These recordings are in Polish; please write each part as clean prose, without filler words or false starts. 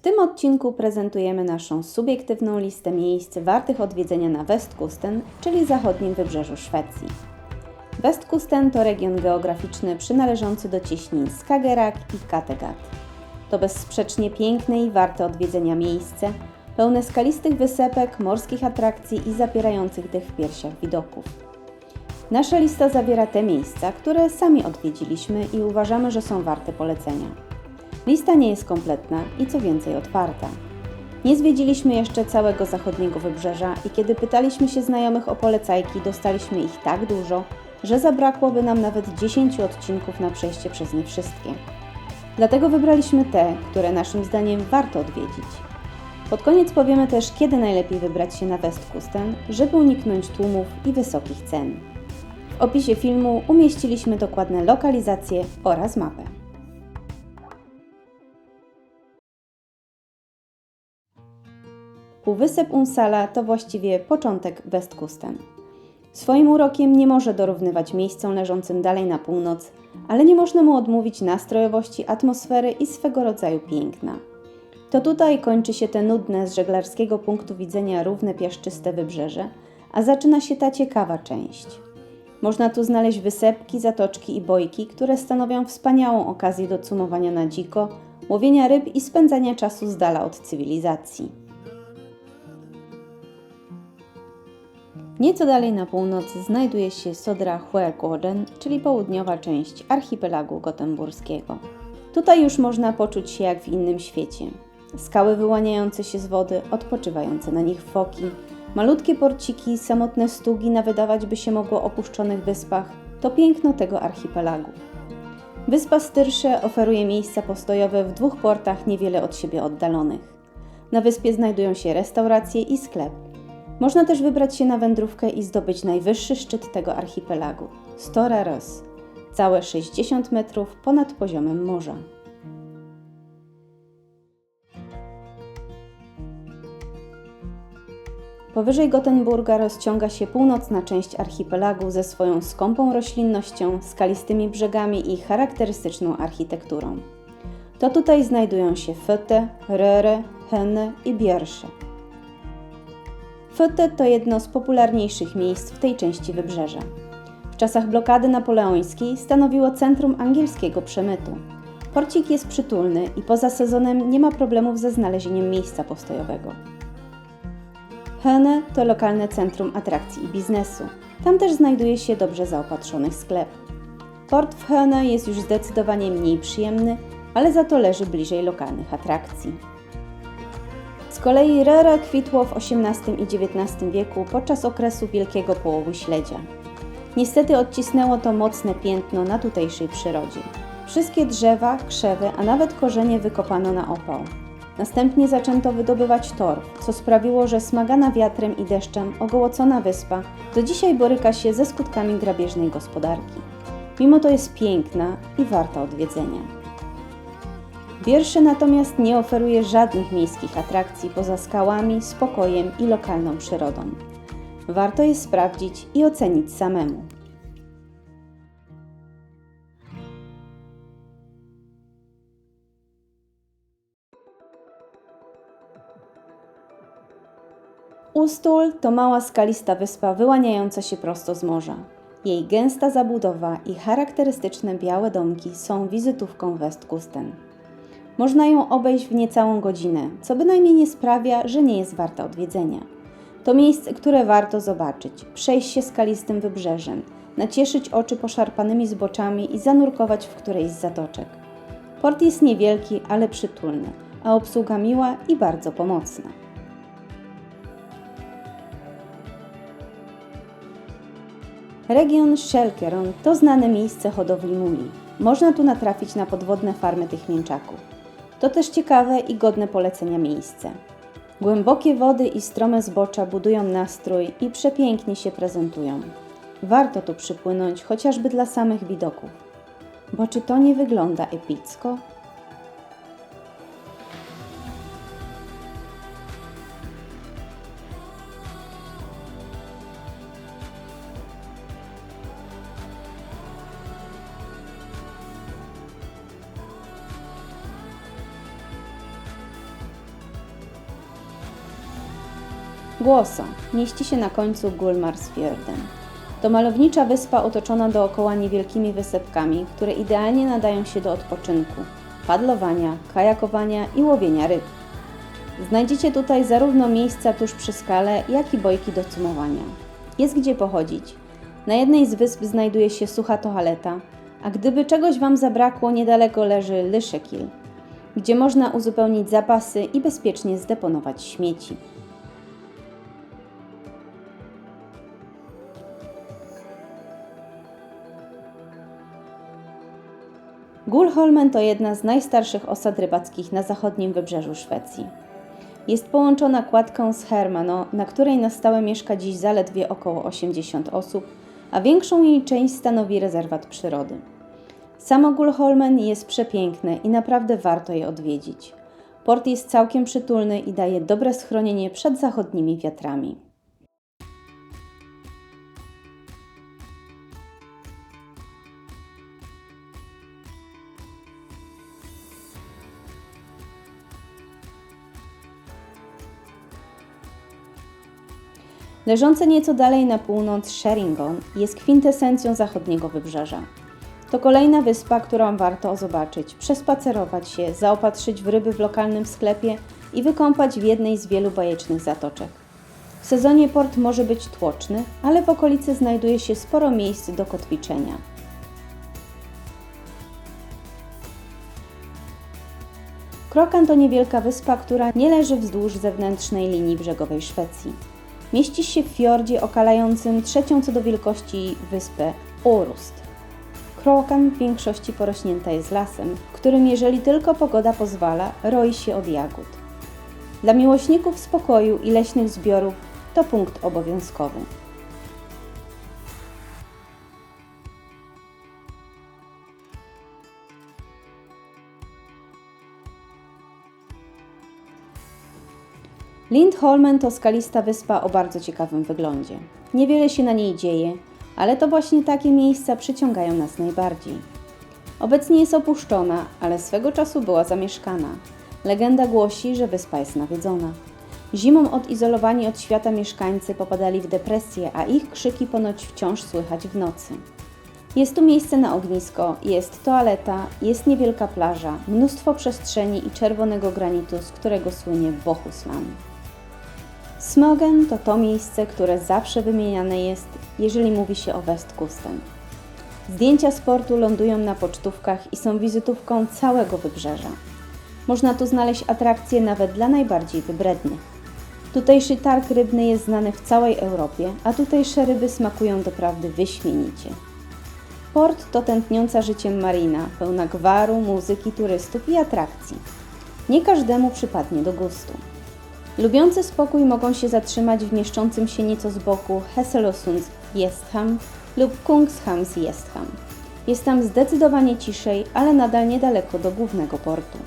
tym odcinku prezentujemy naszą subiektywną listę miejsc wartych odwiedzenia na Westkusten, czyli zachodnim wybrzeżu Szwecji. Westkusten to region geograficzny przynależący do cieśnin Skagerrak i Kattegat. To bezsprzecznie piękne i warte odwiedzenia miejsce, pełne skalistych wysepek, morskich atrakcji i zapierających dech w piersiach widoków. Nasza lista zawiera te miejsca, które sami odwiedziliśmy i uważamy, że są warte polecenia. Lista nie jest kompletna i co więcej otwarta. Nie zwiedziliśmy jeszcze całego zachodniego wybrzeża i kiedy pytaliśmy się znajomych o polecajki, dostaliśmy ich tak dużo, że zabrakłoby nam nawet 10 odcinków na przejście przez nie wszystkie. Dlatego wybraliśmy te, które naszym zdaniem warto odwiedzić. Pod koniec powiemy też, kiedy najlepiej wybrać się na Westkusten, żeby uniknąć tłumów i wysokich cen. W opisie filmu umieściliśmy dokładne lokalizacje oraz mapę. Półwysep Unsala to właściwie początek Westkusten. Swoim urokiem nie może dorównywać miejscom leżącym dalej na północ, ale nie można mu odmówić nastrojowości, atmosfery i swego rodzaju piękna. To tutaj kończy się te nudne z żeglarskiego punktu widzenia równe piaszczyste wybrzeże, a zaczyna się ta ciekawa część. Można tu znaleźć wysepki, zatoczki i bojki, które stanowią wspaniałą okazję do cumowania na dziko, łowienia ryb i spędzania czasu z dala od cywilizacji. Nieco dalej na północ znajduje się Södra Skärgården, czyli południowa część archipelagu gotemburskiego. Tutaj już można poczuć się jak w innym świecie. Skały wyłaniające się z wody, odpoczywające na nich foki, malutkie porciki, samotne stugi na wydawać by się mogło opuszczonych wyspach to piękno tego archipelagu. Wyspa Styrsze oferuje miejsca postojowe w 2 portach niewiele od siebie oddalonych. Na wyspie znajdują się restauracje i sklep. Można też wybrać się na wędrówkę i zdobyć najwyższy szczyt tego archipelagu – Stora Røs, całe 60 metrów ponad poziomem morza. Powyżej Gotemburga rozciąga się północna część archipelagu ze swoją skąpą roślinnością, skalistymi brzegami i charakterystyczną architekturą. To tutaj znajdują się Föte, Röre, Hönne i Björse. Föte to jedno z popularniejszych miejsc w tej części wybrzeża. W czasach blokady napoleońskiej stanowiło centrum angielskiego przemytu. Porcik jest przytulny i poza sezonem nie ma problemów ze znalezieniem miejsca postojowego. Hönne to lokalne centrum atrakcji i biznesu. Tam też znajduje się dobrze zaopatrzony sklep. Port w Hönne jest już zdecydowanie mniej przyjemny, ale za to leży bliżej lokalnych atrakcji. Z kolei Röre kwitło w XVIII i XIX wieku podczas okresu Wielkiego Połowu Śledzia. Niestety odcisnęło to mocne piętno na tutejszej przyrodzie. Wszystkie drzewa, krzewy, a nawet korzenie wykopano na opał. Następnie zaczęto wydobywać torf, co sprawiło, że smagana wiatrem i deszczem ogołocona wyspa do dzisiaj boryka się ze skutkami grabieżnej gospodarki. Mimo to jest piękna i warta odwiedzenia. Björse natomiast nie oferuje żadnych miejskich atrakcji poza skałami, spokojem i lokalną przyrodą. Warto je sprawdzić i ocenić samemu. Ustul to mała skalista wyspa wyłaniająca się prosto z morza. Jej gęsta zabudowa i charakterystyczne białe domki są wizytówką Westkusten. Można ją obejść w niecałą godzinę, co bynajmniej nie sprawia, że nie jest warta odwiedzenia. To miejsce, które warto zobaczyć, przejść się skalistym wybrzeżem, nacieszyć oczy poszarpanymi zboczami i zanurkować w którejś z zatoczek. Port jest niewielki, ale przytulny, a obsługa miła i bardzo pomocna. Region Skälkeron to znane miejsce hodowli muli. Można tu natrafić na podwodne farmy tych mięczaków. To też ciekawe i godne polecenia miejsce. Głębokie wody i strome zbocza budują nastrój i przepięknie się prezentują. Warto tu przypłynąć chociażby dla samych widoków. Bo czy to nie wygląda epicko? Głoså mieści się na końcu Gullmarsfjorden. To malownicza wyspa otoczona dookoła niewielkimi wysepkami, które idealnie nadają się do odpoczynku, padlowania, kajakowania i łowienia ryb. Znajdziecie tutaj zarówno miejsca tuż przy skale, jak i bojki do cumowania. Jest gdzie pochodzić. Na jednej z wysp znajduje się sucha toaleta, a gdyby czegoś Wam zabrakło, niedaleko leży Lysekil, gdzie można uzupełnić zapasy i bezpiecznie zdeponować śmieci. Gullholmen to jedna z najstarszych osad rybackich na zachodnim wybrzeżu Szwecji. Jest połączona kładką z Hermano, na której na stałe mieszka dziś zaledwie około 80 osób, a większą jej część stanowi rezerwat przyrody. Samo Gullholmen jest przepiękne i naprawdę warto je odwiedzić. Port jest całkiem przytulny i daje dobre schronienie przed zachodnimi wiatrami. Leżące nieco dalej na północ Sheringon jest kwintesencją zachodniego wybrzeża. To kolejna wyspa, którą warto zobaczyć, przespacerować się, zaopatrzyć w ryby w lokalnym sklepie i wykąpać w jednej z wielu bajecznych zatoczek. W sezonie port może być tłoczny, ale w okolicy znajduje się sporo miejsc do kotwiczenia. Krokan to niewielka wyspa, która nie leży wzdłuż zewnętrznej linii brzegowej Szwecji. Mieści się w fiordzie okalającym trzecią co do wielkości wyspę Orust. Krokan w większości porośnięta jest lasem, w którym jeżeli tylko pogoda pozwala, roi się od jagód. Dla miłośników spokoju i leśnych zbiorów to punkt obowiązkowy. Lindholmen to skalista wyspa o bardzo ciekawym wyglądzie. Niewiele się na niej dzieje, ale to właśnie takie miejsca przyciągają nas najbardziej. Obecnie jest opuszczona, ale swego czasu była zamieszkana. Legenda głosi, że wyspa jest nawiedzona. Zimą odizolowani od świata mieszkańcy popadali w depresję, a ich krzyki ponoć wciąż słychać w nocy. Jest tu miejsce na ognisko, jest toaleta, jest niewielka plaża, mnóstwo przestrzeni i czerwonego granitu, z którego słynie Bohuslän. Smogen to miejsce, które zawsze wymieniane jest, jeżeli mówi się o Westkusten. Zdjęcia z portu lądują na pocztówkach i są wizytówką całego wybrzeża. Można tu znaleźć atrakcje nawet dla najbardziej wybrednych. Tutejszy targ rybny jest znany w całej Europie, a tutejsze ryby smakują doprawdy wyśmienicie. Port to tętniąca życiem marina, pełna gwaru, muzyki, turystów i atrakcji. Nie każdemu przypadnie do gustu. Lubiący spokój mogą się zatrzymać w mieszczącym się nieco z boku Hesseløsunds Gjestham lub Kungshamns Gjestham. Jest tam zdecydowanie ciszej, ale nadal niedaleko do głównego portu.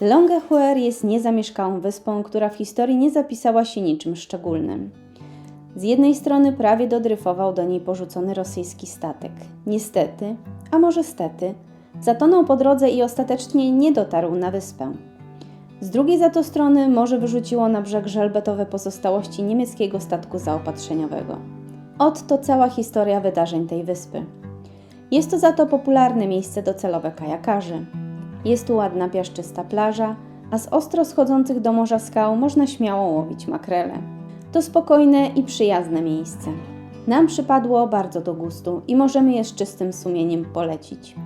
Longyearbyen jest niezamieszkałą wyspą, która w historii nie zapisała się niczym szczególnym. Z jednej strony prawie dodryfował do niej porzucony rosyjski statek. Niestety, a może stety, zatonął po drodze i ostatecznie nie dotarł na wyspę. Z drugiej za to strony morze wyrzuciło na brzeg żelbetowe pozostałości niemieckiego statku zaopatrzeniowego. Oto cała historia wydarzeń tej wyspy. Jest to za to popularne miejsce docelowe kajakarzy. Jest tu ładna piaszczysta plaża, a z ostro schodzących do morza skał można śmiało łowić makrele. To spokojne i przyjazne miejsce. Nam przypadło bardzo do gustu i możemy je z czystym sumieniem polecić.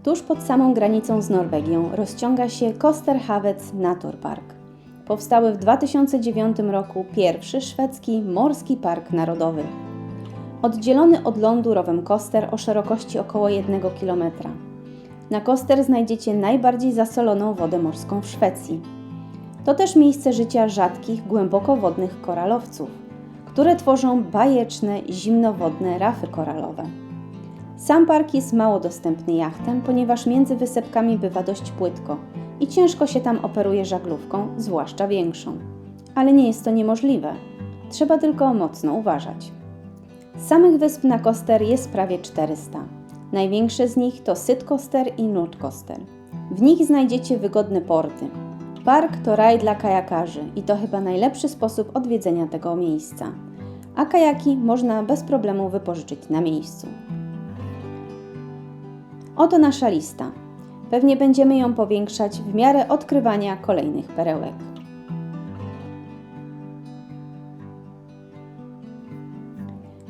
Tuż pod samą granicą z Norwegią rozciąga się Kosterhavets Naturpark. Powstały w 2009 roku pierwszy szwedzki morski park narodowy. Oddzielony od lądu rowem Koster o szerokości około 1 km. Na Koster znajdziecie najbardziej zasoloną wodę morską w Szwecji. To też miejsce życia rzadkich, głębokowodnych koralowców, które tworzą bajeczne, zimnowodne rafy koralowe. Sam park jest mało dostępny jachtem, ponieważ między wysepkami bywa dość płytko i ciężko się tam operuje żaglówką, zwłaszcza większą. Ale nie jest to niemożliwe. Trzeba tylko mocno uważać. Samych wysp na Koster jest prawie 400. Największe z nich to Sydkoster i Nordkoster. W nich znajdziecie wygodne porty. Park to raj dla kajakarzy i to chyba najlepszy sposób odwiedzenia tego miejsca. A kajaki można bez problemu wypożyczyć na miejscu. Oto nasza lista. Pewnie będziemy ją powiększać w miarę odkrywania kolejnych perełek.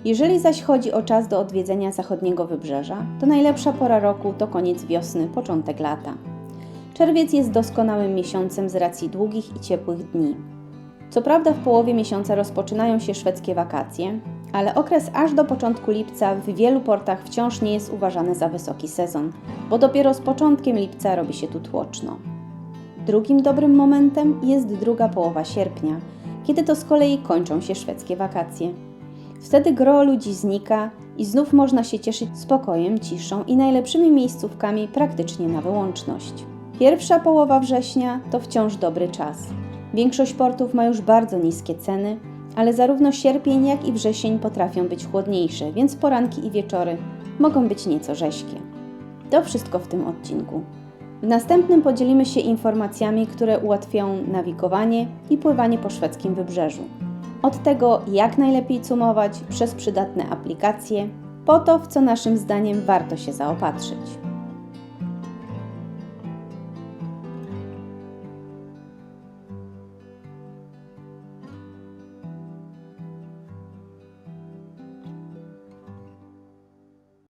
Jeżeli zaś chodzi o czas do odwiedzenia zachodniego wybrzeża, to najlepsza pora roku to koniec wiosny, początek lata. Czerwiec jest doskonałym miesiącem z racji długich i ciepłych dni. Co prawda w połowie miesiąca rozpoczynają się szwedzkie wakacje, ale okres aż do początku lipca w wielu portach wciąż nie jest uważany za wysoki sezon, bo dopiero z początkiem lipca robi się tu tłoczno. Drugim dobrym momentem jest druga połowa sierpnia, kiedy to z kolei kończą się szwedzkie wakacje. Wtedy gro ludzi znika i znów można się cieszyć spokojem, ciszą i najlepszymi miejscówkami praktycznie na wyłączność. Pierwsza połowa września to wciąż dobry czas. Większość portów ma już bardzo niskie ceny, ale zarówno sierpień, jak i wrzesień potrafią być chłodniejsze, więc poranki i wieczory mogą być nieco rześkie. To wszystko w tym odcinku. W następnym podzielimy się informacjami, które ułatwią nawigowanie i pływanie po szwedzkim wybrzeżu. Od tego, jak najlepiej cumować, przez przydatne aplikacje, po to, w co naszym zdaniem warto się zaopatrzyć.